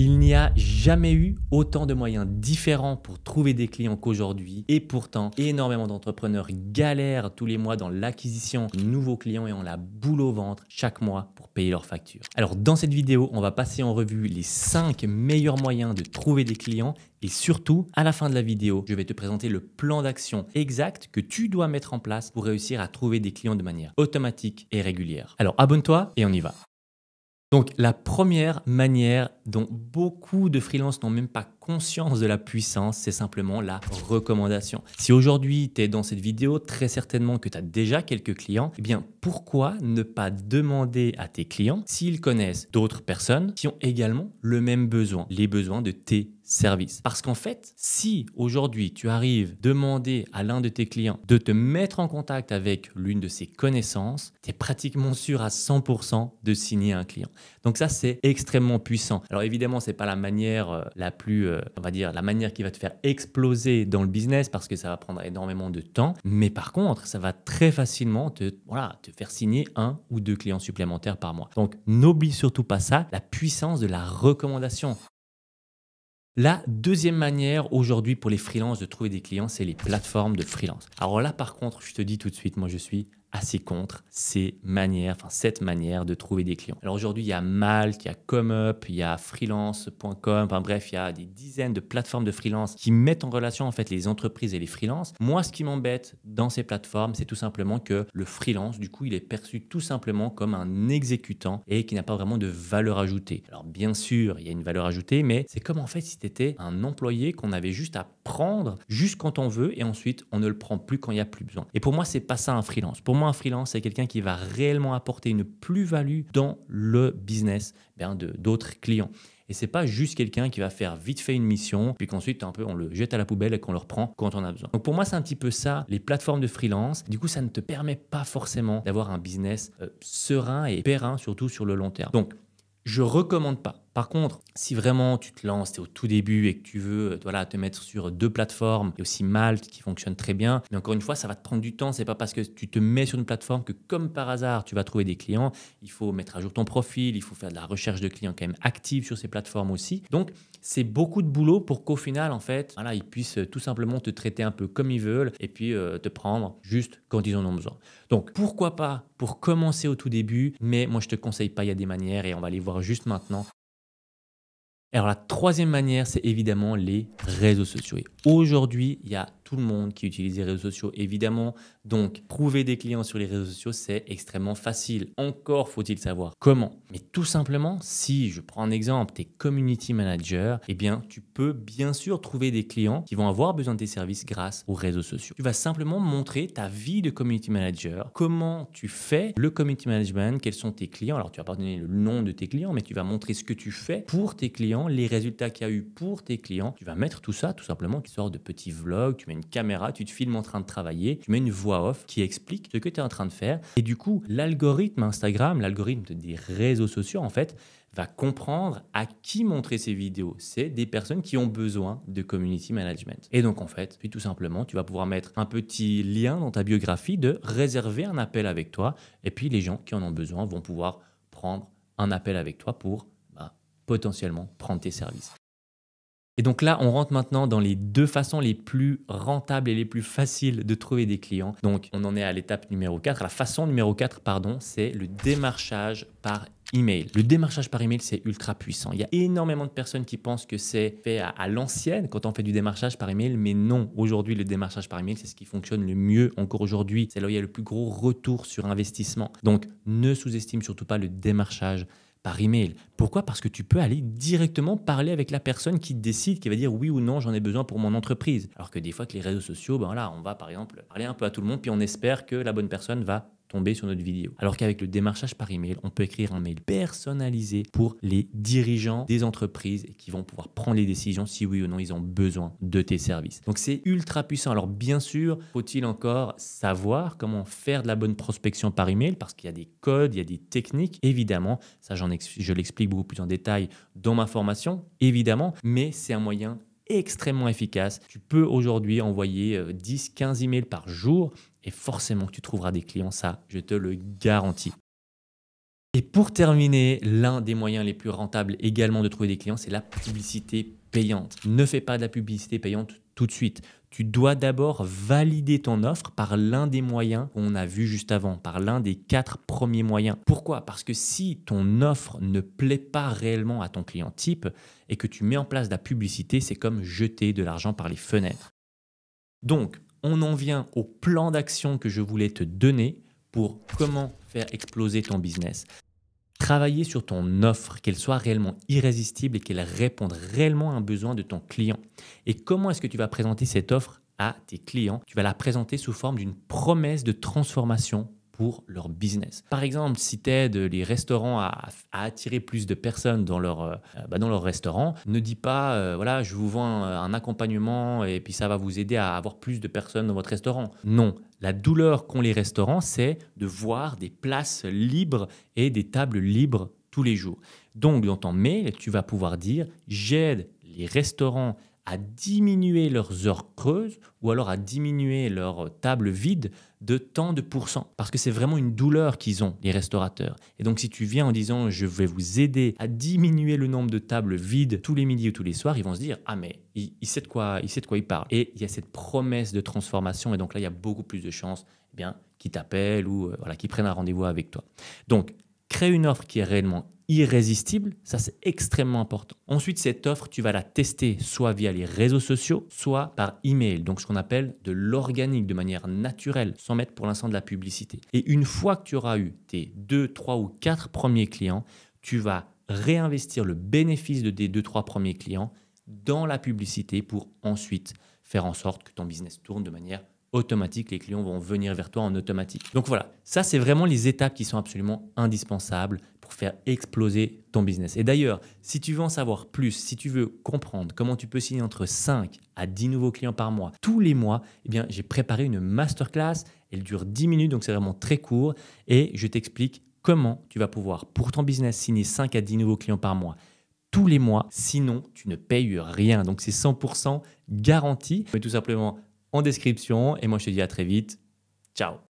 Il n'y a jamais eu autant de moyens différents pour trouver des clients qu'aujourd'hui et pourtant, énormément d'entrepreneurs galèrent tous les mois dans l'acquisition de nouveaux clients et ont la boule au ventre chaque mois pour payer leurs factures. Alors dans cette vidéo, on va passer en revue les 5 meilleurs moyens de trouver des clients et surtout, à la fin de la vidéo, je vais te présenter le plan d'action exact que tu dois mettre en place pour réussir à trouver des clients de manière automatique et régulière. Alors abonne-toi et on y va. Donc, la première manière dont beaucoup de freelances n'ont même pas conscience de la puissance, c'est simplement la recommandation. Si aujourd'hui, tu es dans cette vidéo, très certainement que tu as déjà quelques clients, eh bien, pourquoi ne pas demander à tes clients s'ils connaissent d'autres personnes qui ont également le même besoin, les besoins de tes services. Parce qu'en fait, si aujourd'hui tu arrives à demander à l'un de tes clients de te mettre en contact avec l'une de ses connaissances, tu es pratiquement sûr à 100% de signer un client. Donc ça, c'est extrêmement puissant. Alors évidemment, ce n'est pas la manière la plus, on va dire, la manière qui va te faire exploser dans le business parce que ça va prendre énormément de temps. Mais par contre, ça va très facilement te faire signer 1 ou 2 clients supplémentaires par mois. Donc n'oublie surtout pas ça, la puissance de la recommandation. La deuxième manière aujourd'hui pour les freelances de trouver des clients, c'est les plateformes de freelance. Alors là, par contre, je te dis tout de suite, moi je suis assez contre cette manière de trouver des clients. Alors aujourd'hui, il y a Malt, il y a ComeUp, il y a freelance.com, enfin bref, il y a des dizaines de plateformes de freelance qui mettent en relation en fait les entreprises et les freelances. Moi, ce qui m'embête dans ces plateformes, c'est tout simplement que le freelance, du coup, il est perçu tout simplement comme un exécutant et qui n'a pas vraiment de valeur ajoutée. Alors bien sûr, il y a une valeur ajoutée, mais c'est comme en fait si tu étais un employé qu'on avait juste à prendre juste quand on veut et ensuite on ne le prend plus quand il n'y a plus besoin. Et pour moi, c'est pas ça un freelance. Pour moi, un freelance, c'est quelqu'un qui va réellement apporter une plus-value dans le business d'autres clients. Et c'est pas juste quelqu'un qui va faire vite fait une mission, puis qu'ensuite on le jette à la poubelle et qu'on le reprend quand on a besoin. Donc pour moi, c'est un petit peu ça, les plateformes de freelance. Du coup, ça ne te permet pas forcément d'avoir un business serein et périn, surtout sur le long terme. Donc, je recommande pas. Par contre, si vraiment tu te lances, tu es au tout début et que tu veux te mettre sur 2 plateformes, il y a aussi Malt qui fonctionne très bien. Mais encore une fois, ça va te prendre du temps. C'est pas parce que tu te mets sur une plateforme que comme par hasard, tu vas trouver des clients. Il faut mettre à jour ton profil, il faut faire de la recherche de clients quand même active sur ces plateformes aussi. Donc, c'est beaucoup de boulot pour qu'au final, en fait, ils puissent tout simplement te traiter un peu comme ils veulent et puis te prendre juste quand ils en ont besoin. Donc, pourquoi pas pour commencer au tout début, mais moi, je te conseille pas, il y a des manières et on va les voir juste maintenant. Alors la troisième manière, c'est évidemment les réseaux sociaux. Et aujourd'hui, il y a tout le monde qui utilise les réseaux sociaux, évidemment. Donc, trouver des clients sur les réseaux sociaux, c'est extrêmement facile. Encore faut-il savoir comment. Mais tout simplement, si je prends un exemple, tu es community manager, eh bien, tu peux bien sûr trouver des clients qui vont avoir besoin de tes services grâce aux réseaux sociaux. Tu vas simplement montrer ta vie de community manager, comment tu fais le community management, quels sont tes clients. Alors, tu vas pas donner le nom de tes clients, mais tu vas montrer ce que tu fais pour tes clients, les résultats qu'il y a eu pour tes clients. Tu vas mettre tout ça, tout simplement, qui sort de petits vlogs, tu mets une caméra, tu te filmes en train de travailler, tu mets une voix off qui explique ce que tu es en train de faire. Et du coup, l'algorithme Instagram, l'algorithme des réseaux sociaux, en fait, va comprendre à qui montrer ces vidéos. C'est des personnes qui ont besoin de community management. Et donc, en fait, puis tout simplement, tu vas pouvoir mettre un petit lien dans ta biographie de réserver un appel avec toi. Et puis, les gens qui en ont besoin vont pouvoir prendre un appel avec toi pour potentiellement prendre tes services. Et donc là, on rentre maintenant dans les 2 façons les plus rentables et les plus faciles de trouver des clients. Donc, on en est à l'étape numéro 4. La façon numéro 4, c'est le démarchage par email. Le démarchage par email, c'est ultra puissant. Il y a énormément de personnes qui pensent que c'est fait à l'ancienne quand on fait du démarchage par email, mais non. Aujourd'hui, le démarchage par email, c'est ce qui fonctionne le mieux encore aujourd'hui. C'est là où il y a le plus gros retour sur investissement. Donc, ne sous-estime surtout pas le démarchage par email. Pourquoi? Parce que tu peux aller directement parler avec la personne qui décide, qui va dire oui ou non, j'en ai besoin pour mon entreprise. Alors que des fois que les réseaux sociaux, on va par exemple parler un peu à tout le monde, puis on espère que la bonne personne va tomber sur notre vidéo. Alors qu'avec le démarchage par email, on peut écrire un mail personnalisé pour les dirigeants des entreprises et qui vont pouvoir prendre les décisions si oui ou non ils ont besoin de tes services. Donc c'est ultra puissant. Alors bien sûr, faut-il encore savoir comment faire de la bonne prospection par email parce qu'il y a des codes, il y a des techniques. Évidemment, ça je l'explique beaucoup plus en détail dans ma formation, évidemment, mais c'est un moyen extrêmement efficace. Tu peux aujourd'hui envoyer 10-15 emails par jour et forcément tu trouveras des clients, ça, je te le garantis. Et pour terminer, l'un des moyens les plus rentables également de trouver des clients, c'est la publicité payante. Ne fais pas de la publicité payante tout de suite. Tu dois d'abord valider ton offre par l'un des moyens qu'on a vu juste avant, par l'un des 4 premiers moyens. Pourquoi? Parce que si ton offre ne plaît pas réellement à ton client type et que tu mets en place de la publicité, c'est comme jeter de l'argent par les fenêtres. Donc, on en vient au plan d'action que je voulais te donner pour comment faire exploser ton business. Travailler sur ton offre, qu'elle soit réellement irrésistible et qu'elle réponde réellement à un besoin de ton client. Et comment est-ce que tu vas présenter cette offre à tes clients? Tu vas la présenter sous forme d'une promesse de transformation pour leur business. Par exemple, si tu aides les restaurants à attirer plus de personnes dans leur restaurant, ne dis pas voilà, je vous vends un accompagnement et puis ça va vous aider à avoir plus de personnes dans votre restaurant. Non, la douleur qu'ont les restaurants, c'est de voir des places libres et des tables libres tous les jours. Donc, dans ton mail, tu vas pouvoir dire j'aide les restaurants à diminuer leurs heures creuses ou alors à diminuer leur table vide de tant de pourcents. Parce que c'est vraiment une douleur qu'ils ont, les restaurateurs. Et donc, si tu viens en disant je vais vous aider à diminuer le nombre de tables vides tous les midis ou tous les soirs, ils vont se dire ah mais il sait de quoi il parle. Et il y a cette promesse de transformation et donc là, il y a beaucoup plus de chances qu'ils t'appellent ou voilà, qu'ils prennent un rendez-vous avec toi. Donc, crée une offre qui est réellement irrésistible, ça c'est extrêmement important. Ensuite, cette offre, tu vas la tester soit via les réseaux sociaux, soit par email, donc ce qu'on appelle de l'organique, de manière naturelle, sans mettre pour l'instant de la publicité. Et une fois que tu auras eu tes 2, 3 ou 4 premiers clients, tu vas réinvestir le bénéfice de tes 2, 3 premiers clients dans la publicité pour ensuite faire en sorte que ton business tourne de manière automatique, les clients vont venir vers toi en automatique. Donc voilà, ça c'est vraiment les étapes qui sont absolument indispensables pour faire exploser ton business. Et d'ailleurs, si tu veux en savoir plus, si tu veux comprendre comment tu peux signer entre 5 à 10 nouveaux clients par mois, tous les mois, j'ai préparé une masterclass, elle dure 10 minutes, donc c'est vraiment très court, et je t'explique comment tu vas pouvoir, pour ton business, signer 5 à 10 nouveaux clients par mois tous les mois, sinon tu ne payes rien. Donc c'est 100% garanti. Mais tout simplement en description. Et moi, je te dis à très vite. Ciao.